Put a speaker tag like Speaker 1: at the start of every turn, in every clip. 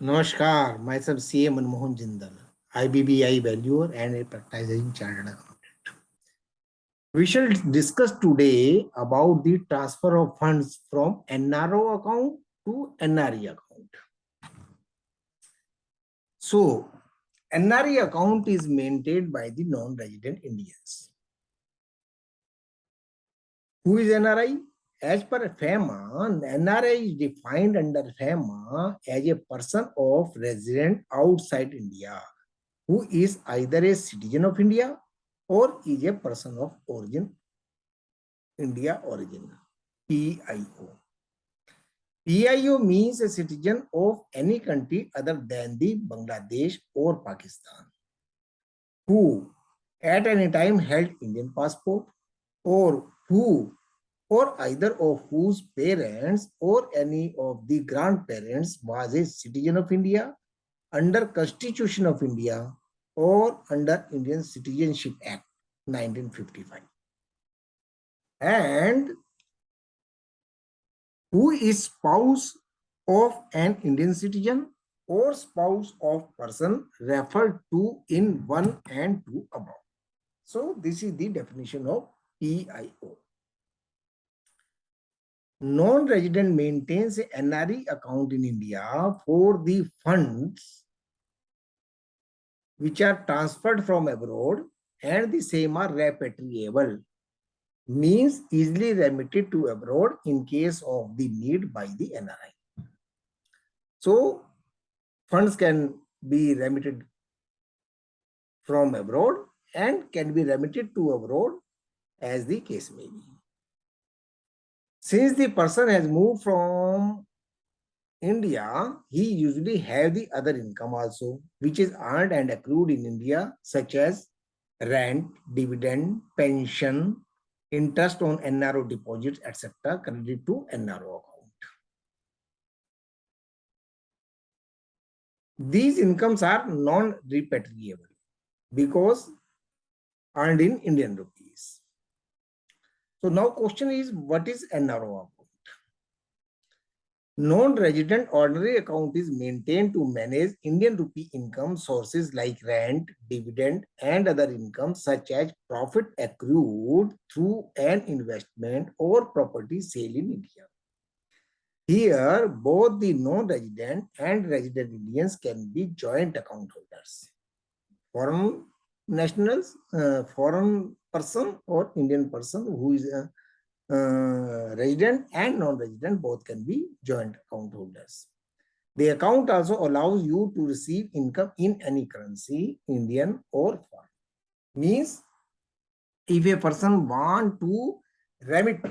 Speaker 1: Namaskar, myself CA Manmohan Jindal, IBBI valuer and a practicing chartered accountant. We shall discuss today about the transfer of funds from NRO account to NRE account. So, NRE account is maintained by the non-resident Indians. Who is NRI? As per FEMA, NRI is defined under FEMA as a person of resident outside India who is either a citizen of India or is a person of origin, India origin, PIO. PIO means a citizen of any country other than the Bangladesh or Pakistan, who at any time held Indian passport or who or either of whose parents or any of the grandparents was a citizen of India under Constitution of India or under Indian Citizenship Act 1955. And who is spouse of an Indian citizen or spouse of person referred to in 1 and 2 above. So this is the definition of PIO. Non-resident maintains a NRE account in India for the funds which are transferred from abroad and the same are repatriable, means easily remitted to abroad in case of the need by the NRI. So funds can be remitted from abroad and can be remitted to abroad as the case may be. Since the person has moved from India, he usually have the other income also, which is earned and accrued in India, such as rent, dividend, pension, interest on NRO deposits, etc., credited to NRO account. These incomes are non-repatriable because earned in Indian rupees. So now question is, what is NRO account? Non-resident ordinary account is maintained to manage Indian rupee income sources like rent, dividend, and other income such as profit accrued through an investment or property sale in India. Here, both the non-resident and resident Indians can be joint account holders. Foreign nationals, foreign person or Indian person who is a resident and non-resident both can be joint account holders. The account also allows you to receive income in any currency, Indian or foreign. Means if a person want to remit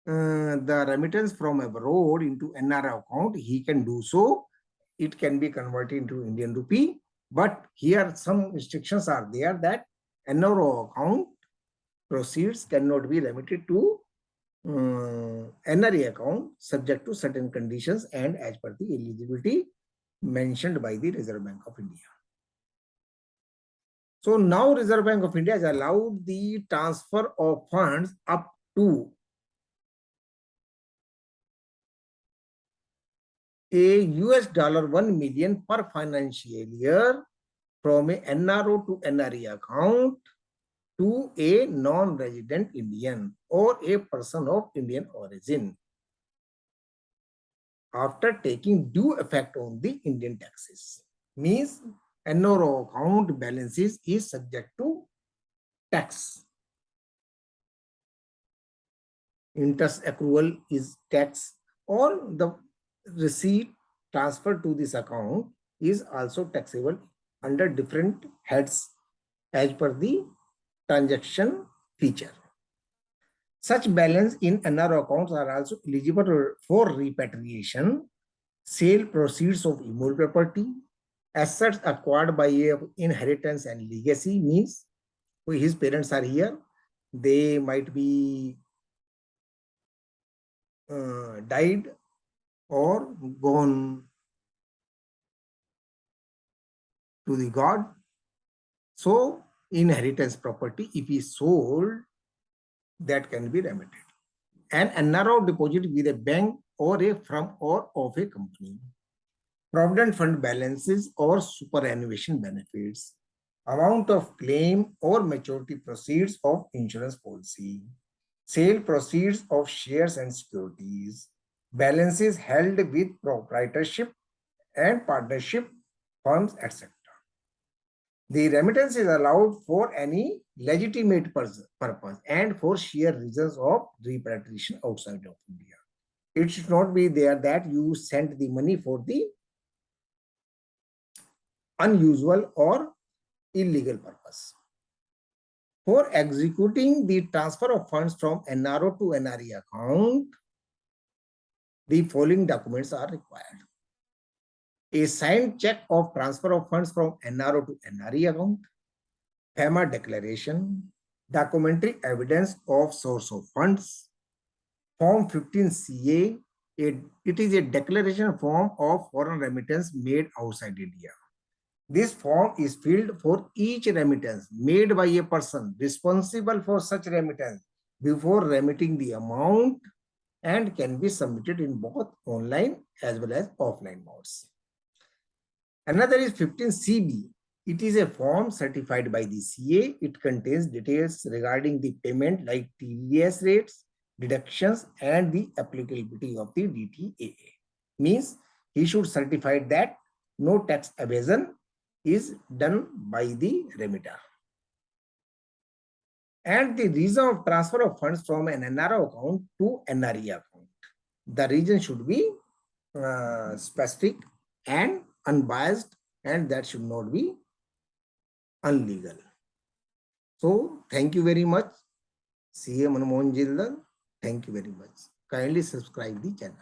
Speaker 1: the remittance from abroad into NRI account, he can do so. It can be converted into Indian rupee, but here some restrictions are there that NRO account proceeds cannot be remitted to NRE account subject to certain conditions and as per the eligibility mentioned by the Reserve Bank of India. So now Reserve Bank of India has allowed the transfer of funds up to a $1 million per financial year from a NRO to NRE account to a non-resident Indian or a person of Indian origin after taking due effect on the Indian taxes. Means NRO account balances is subject to tax. Interest accrual is tax, or the receipt transferred to this account is also taxable under different heads as per the transaction feature. Such balance in NRO accounts are also eligible for repatriation, sale proceeds of immovable property, assets acquired by inheritance and legacy, means his parents are here, they might be died or gone to the God. So inheritance property, if is sold, that can be remitted. An NRO deposit with a bank or a firm or of a company. Provident Fund balances or superannuation benefits, amount of claim or maturity proceeds of insurance policy, sale proceeds of shares and securities, balances held with proprietorship and partnership firms, etc. The remittance is allowed for any legitimate purpose and for sheer reasons of repatriation outside of India. It should not be there that you send the money for the unusual or illegal purpose. For executing the transfer of funds from NRO to NRE account, the following documents are required. A signed check of transfer of funds from NRO to NRE account, FEMA declaration, documentary evidence of source of funds, Form 15CA, it is a declaration form of foreign remittance made outside India. This form is filled for each remittance made by a person responsible for such remittance before remitting the amount and can be submitted in both online as well as offline modes. Another is 15CB. It is a form certified by the CA. It contains details regarding the payment like TDS rates, deductions, and the applicability of the DTAA. Means he should certify that no tax evasion is done by the remitter. And the reason of transfer of funds from an NRO account to NRE account. The reason should be specific and unbiased, and that should not be unlegal. So thank you very much, CA Manmohan Jindal. Thank you very much. Kindly subscribe the channel.